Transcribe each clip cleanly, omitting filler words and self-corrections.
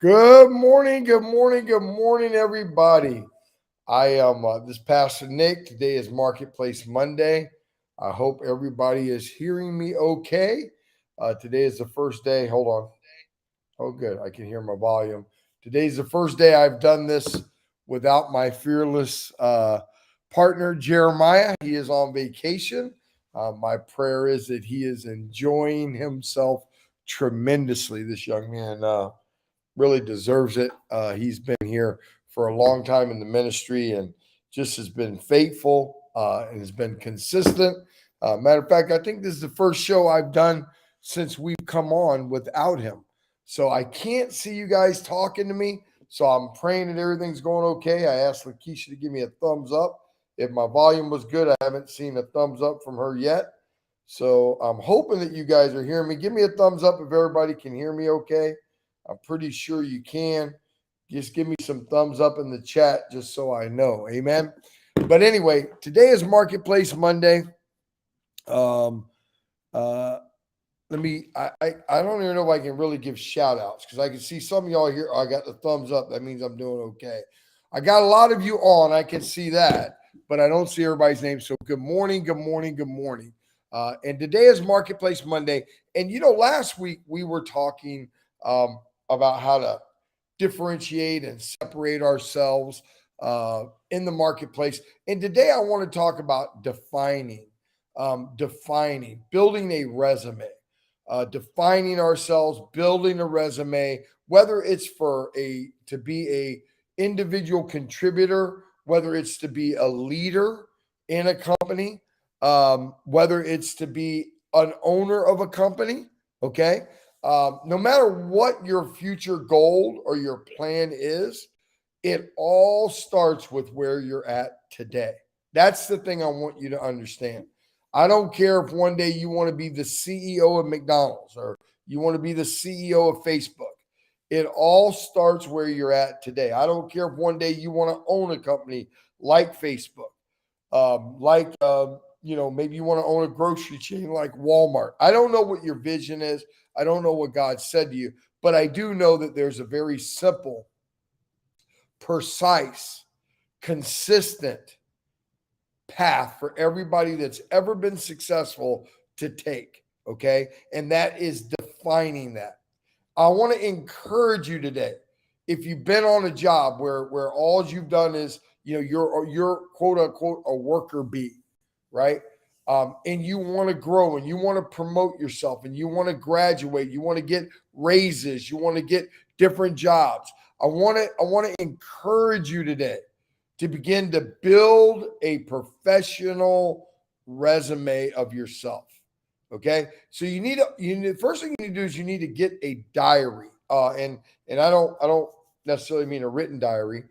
Good morning, good morning, good morning, everybody. I am this Pastor Nick. Today is Marketplace Monday. I hope everybody is hearing me okay. Today is the first day. Hold on. Oh, good. I can hear my volume. Today's the first day I've done this without my fearless partner, Jeremiah. He is on vacation. My prayer is that he is enjoying himself tremendously. This young man really deserves it. He's been here for a long time in the ministry and just has been faithful and has been consistent. Matter of fact, I think this is the first show I've done since we've come on without him. So I can't see you guys talking to me. So I'm praying that everything's going okay. I asked Lakeisha to give me a thumbs up. If my volume was good, I haven't seen a thumbs up from her yet. So I'm hoping that you guys are hearing me. Give me a thumbs up if everybody can hear me okay. I'm pretty sure you can. Just give me some thumbs up in the chat just so I know. Amen. But anyway, today is Marketplace Monday. Let me I don't even know if I can really give shout outs because I can see some of y'all here. I got the thumbs up. That means I'm doing okay. I got a lot of you on. I can see that, but I don't see everybody's name. So good morning, good morning, good morning. And today is Marketplace Monday. And last week we were talking about how to differentiate and separate ourselves in the marketplace. And today I want to talk about defining, building a resume, defining ourselves, building a resume, whether it's to be a individual contributor, whether it's to be a leader in a company, whether it's to be an owner of a company. Okay. No matter what your future goal or your plan is, it all starts with where you're at today. That's the thing I want you to understand. I don't care if one day you want to be the CEO of McDonald's or you want to be the CEO of Facebook. It all starts where you're at today. I don't care if one day you want to own a company like Facebook, maybe you want to own a grocery chain like Walmart. I don't know what your vision is. I don't know what God said to you, but I do know that there's a very simple, precise, consistent path for everybody that's ever been successful to take. Okay. And that is defining that. I want to encourage you today. If you've been on a job where all you've done is, you're quote unquote a worker bee, right? And you want to grow and you want to promote yourself and you want to graduate, you want to get raises, you want to get different jobs. I want to encourage you today to begin to build a professional resume of yourself. Okay, so the first thing you need to do is you need to get a diary. And I don't necessarily mean a written diary.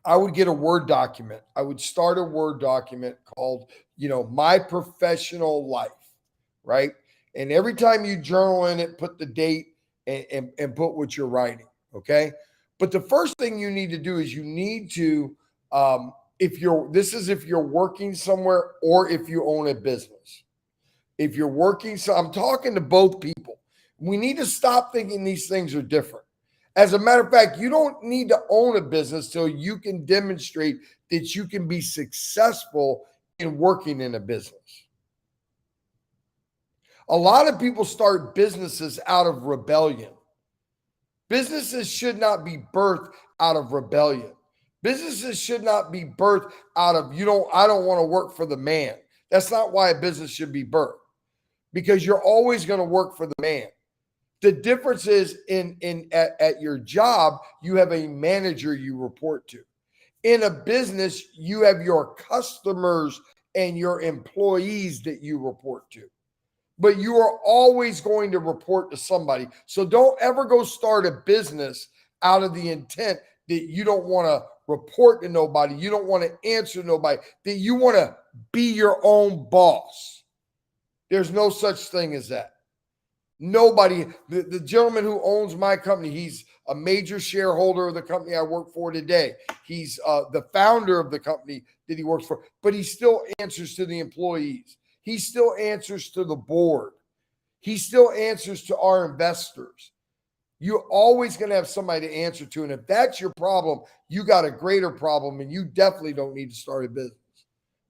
I would get a Word document. I would start a Word document called, My Professional Life, right? And every time you journal in it, put the date and put what you're writing, okay? But the first thing you need to do is you need to, if you're working somewhere or if you own a business. If you're working, so I'm talking to both people. We need to stop thinking these things are different. As a matter of fact, you don't need to own a business till you can demonstrate that you can be successful in working in a business. A lot of people start businesses out of rebellion. Businesses should not be birthed out of rebellion. Businesses should not be birthed out of, I don't want to work for the man. That's not why a business should be birthed, because you're always going to work for the man. The difference is at your job, you have a manager you report to. In a business, you have your customers and your employees that you report to. But you are always going to report to somebody. So don't ever go start a business out of the intent that you don't want to report to nobody. You don't want to answer to nobody, that you want to be your own boss. There's no such thing as that. Nobody, the gentleman who owns my company, he's a major shareholder of the company I work for today. He's the founder of the company that he works for, but he still answers to the employees. He still answers to the board. He still answers to our investors. You're always going to have somebody to answer to. And if that's your problem, you got a greater problem, and you definitely don't need to start a business.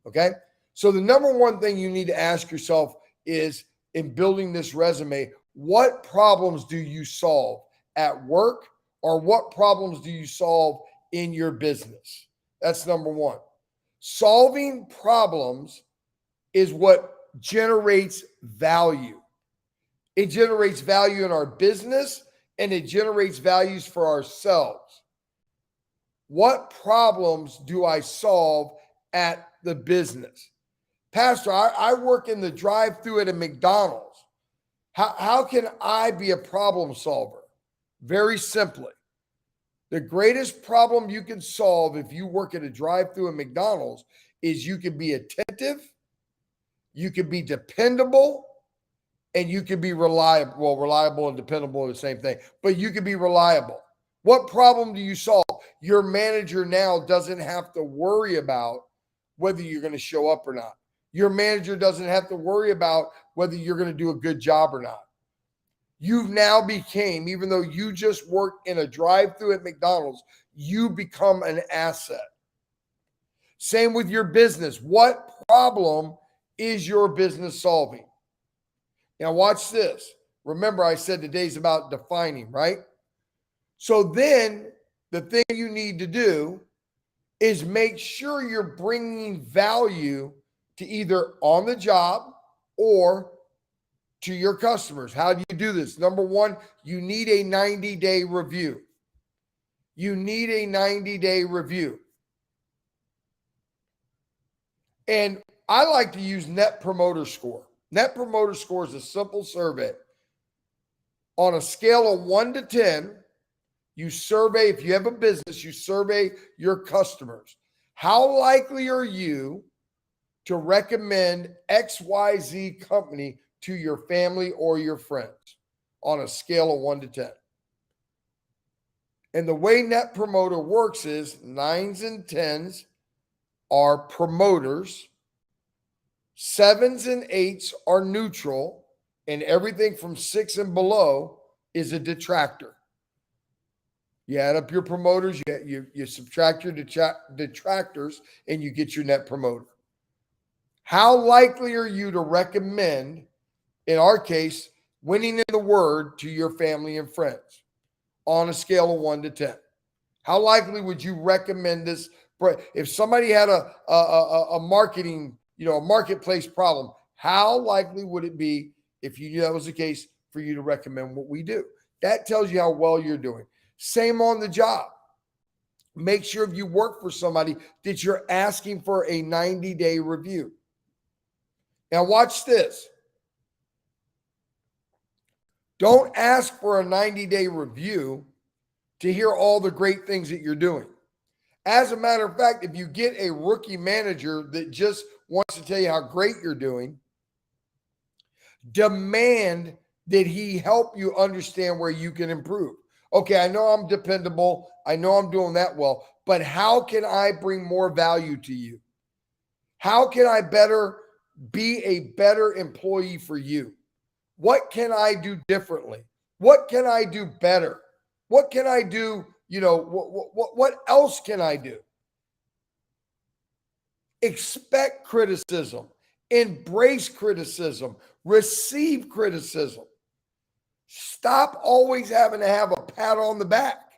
Okay? So the number one thing you need to ask yourself is, in building this resume, what problems do you solve at work, or what problems do you solve in your business? That's number one. Solving problems is what generates value. It generates value in our business, and it generates values for ourselves. What problems do I solve at the business? Pastor, I work in the drive-thru at a McDonald's. How can I be a problem solver? Very simply, the greatest problem you can solve if you work at a drive-thru at McDonald's is you can be attentive, you can be dependable, and you can be reliable. Well, reliable and dependable are the same thing, but you can be reliable. What problem do you solve? Your manager now doesn't have to worry about whether you're going to show up or not. Your manager doesn't have to worry about whether you're going to do a good job or not. You've now became, even though you just worked in a drive-thru at McDonald's, you become an asset. Same with your business. What problem is your business solving? Now watch this. Remember, I said today's about defining, right? So then the thing you need to do is make sure you're bringing value to either on the job or to your customers. How do you do this? Number one, you need a 90-day review. You need a 90-day review. And I like to use Net Promoter Score. Net Promoter Score is a simple survey. On a scale of 1 to 10, you survey, if you have a business, you survey your customers. How likely are you to recommend XYZ company to your family or your friends on a scale of 1 to 10? And the way Net Promoter works is 9s and 10s are promoters, 7s and 8s are neutral, and everything from 6 and below is a detractor. You add up your promoters, you subtract your detractors, and you get your Net Promoter. How likely are you to recommend, in our case, winning in the word to your family and friends on a scale of 1 to 10? How likely would you recommend this? If somebody had a marketing, a marketplace problem, how likely would it be, if you knew that was the case, for you to recommend what we do? That tells you how well you're doing. Same on the job. Make sure if you work for somebody that you're asking for a 90-day review. Now watch this. Don't ask for a 90-day review to hear all the great things that you're doing. As a matter of fact, if you get a rookie manager that just wants to tell you how great you're doing, demand that he help you understand where you can improve. Okay, I know I'm dependable. I know I'm doing that well, but how can I bring more value to you? How can I be a better employee for you? What can I do differently? What can I do better? What can I do? What else can I do? Expect criticism, embrace criticism, receive criticism. Stop always having to have a pat on the back.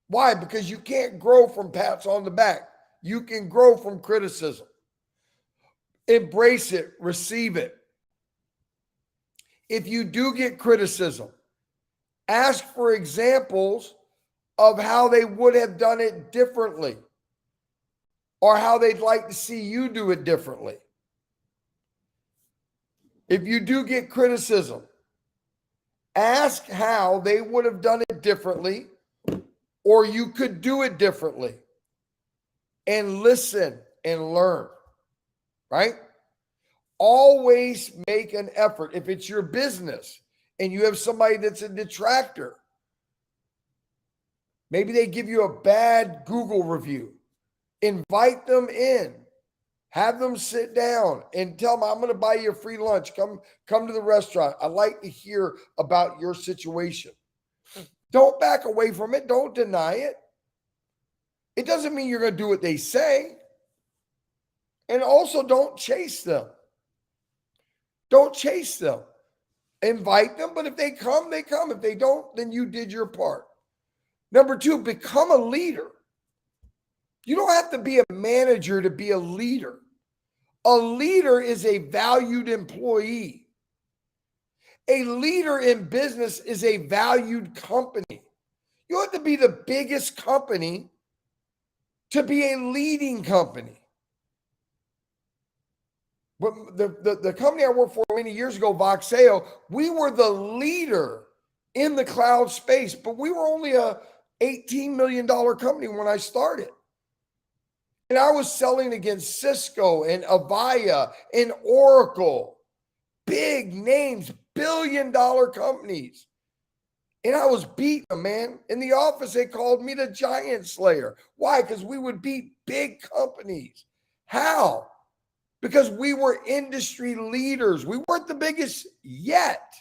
Why? Because you can't grow from pats on the back. You can grow from criticism. Embrace it, receive it. If you do get criticism, ask for examples of how they would have done it differently, or how they'd like to see you do it differently. If you do get criticism, ask how they would have done it differently, or you could do it differently, and listen and learn, right? Always make an effort. If it's your business and you have somebody that's a detractor, maybe they give you a bad Google review, invite them in. Have them sit down and tell them, I'm going to buy you a free lunch. Come to the restaurant. I'd like to hear about your situation. Don't back away from it. Don't deny it. It doesn't mean you're going to do what they say. And also don't chase them. Don't chase them. Invite them, but if they come, they come. If they don't, then you did your part. Number 2, become a leader. You don't have to be a manager to be a leader. A leader is a valued employee. A leader in business is a valued company. You have to be the biggest company to be a leading company. But the company I worked for many years ago, Voxeo, we were the leader in the cloud space, but we were only a $18 million company when I started. And I was selling against Cisco and Avaya and Oracle, big names, billion-dollar companies. And I was beating them, man. In the office, they called me the giant slayer. Why? Because we would beat big companies. How? Because we were industry leaders. We weren't the biggest yet.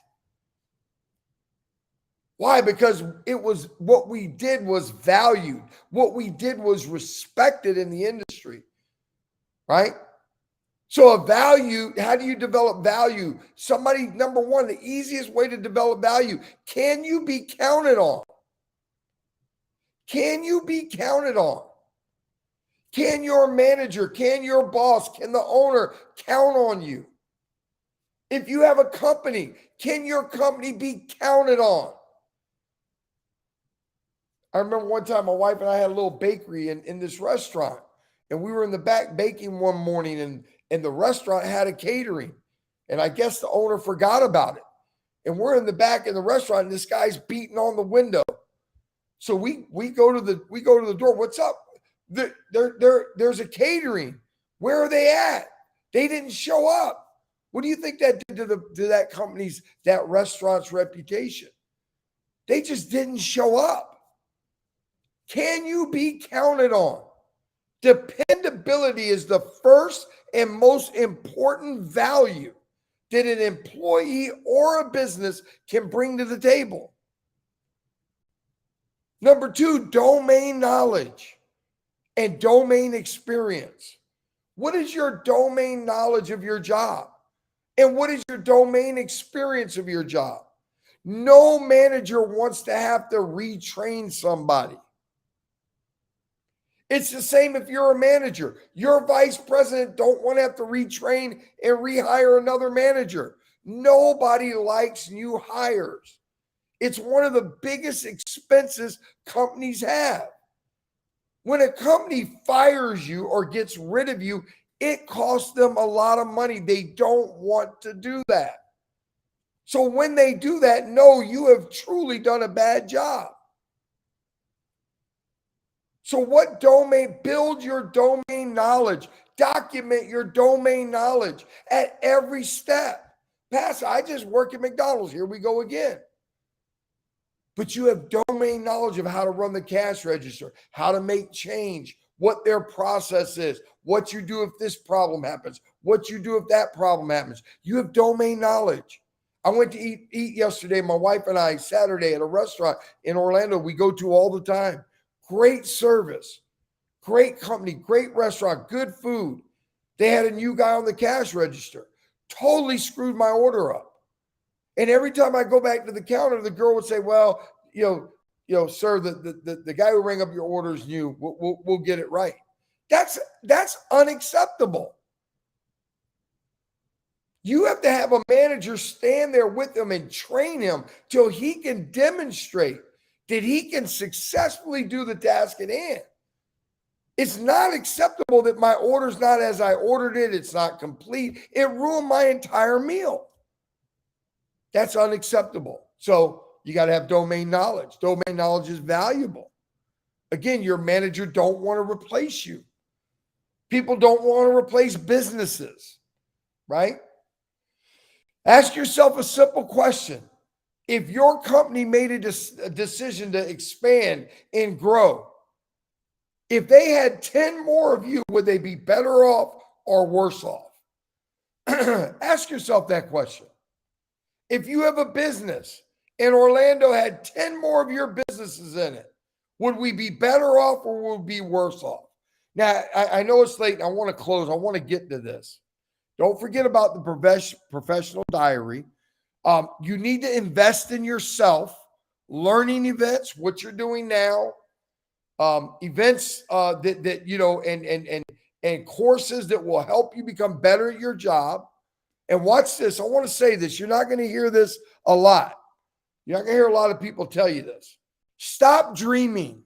Why? Because it was what we did was valued. What we did was respected in the industry, right? So a value, how do you develop value? Somebody, number 1, the easiest way to develop value, can you be counted on? Can you be counted on? Can your manager, can your boss, can the owner count on you? If you have a company, can your company be counted on? I remember one time my wife and I had a little bakery in this restaurant, and we were in the back baking one morning, and the restaurant had a catering, and I guess the owner forgot about it. And we're in the back in the restaurant, and this guy's beating on the window. So we go to the door. What's up? There's a catering. Where are they at? They didn't show up. What do you think that did to that restaurant's reputation? They just didn't show up. Can you be counted on? Dependability is the first and most important value that an employee or a business can bring to the table. Number 2, domain knowledge and domain experience. What is your domain knowledge of your job? And what is your domain experience of your job? No manager wants to have to retrain somebody. It's the same if you're a manager. Your vice president don't want to have to retrain and rehire another manager. Nobody likes new hires. It's one of the biggest expenses companies have. When a company fires you or gets rid of you, it costs them a lot of money. They don't want to do that. So when they do that, no, you have truly done a bad job. So what domain? Build your domain knowledge. Document your domain knowledge at every step. Pastor, I just work at McDonald's. Here we go again. But you have domain knowledge of how to run the cash register, how to make change, what their process is, what you do if this problem happens, what you do if that problem happens. You have domain knowledge. I went to eat yesterday, my wife and I, Saturday at a restaurant in Orlando we go to all the time. Great service, great company, great restaurant, good food. They had a new guy on the cash register. Totally screwed my order up. And every time I go back to the counter, the girl would say, well, sir, the guy who rang up your order is new. We'll get it right. That's unacceptable. You have to have a manager stand there with him and train him till he can demonstrate that he can successfully do the task at hand. It's not acceptable that my order's not as I ordered it. It's not complete. It ruined my entire meal. That's unacceptable. So you got to have domain knowledge. Domain knowledge is valuable. Again, your manager don't want to replace you. People don't want to replace businesses, right? Ask yourself a simple question. If your company made a decision to expand and grow, if they had 10 more of you, would they be better off or worse off? Ask yourself that question. If you have a business and Orlando had 10 more of your businesses in it, would we be better off or would we be worse off? Now, I know it's late and I want to close. I want to get to this. Don't forget about the professional diary. You need to invest in yourself, learning events, what you're doing now, events that you know, and courses that will help you become better at your job. And watch this. I want to say this. You're not going to hear this a lot. You're not going to hear a lot of people tell you this. Stop dreaming.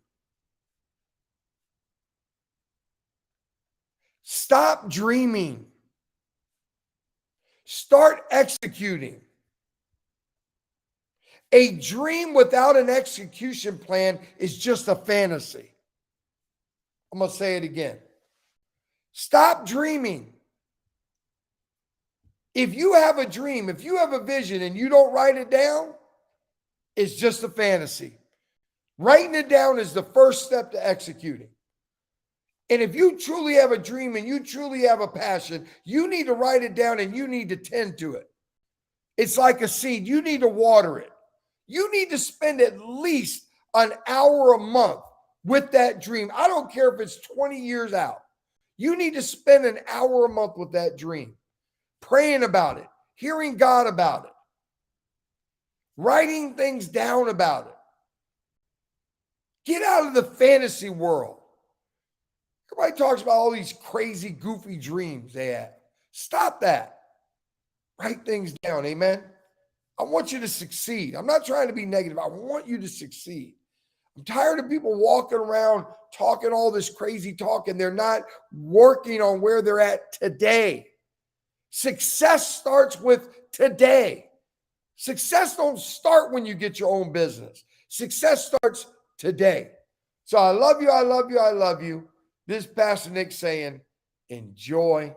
Stop dreaming. Start executing. A dream without an execution plan is just a fantasy. I'm going to say it again. Stop dreaming. If you have a dream, if you have a vision and you don't write it down, it's just a fantasy. Writing it down is the first step to executing. And if you truly have a dream and you truly have a passion, you need to write it down and you need to tend to it. It's like a seed. You need to water it. You need to spend at least an hour a month with that dream. I don't care if it's 20 years out. You need to spend an hour a month with that dream, praying about it, hearing God about it, writing things down about it. Get out of the fantasy world. Everybody talks about all these crazy, goofy dreams they have. Stop that. Write things down. Amen. I want you to succeed. I'm not trying to be negative. I want you to succeed. I'm tired of people walking around talking all this crazy talk and they're not working on where they're at today. Success starts with today. Success don't start when you get your own business. Success starts today. So I love you. I love you. I love you. This is Pastor Nick saying, enjoy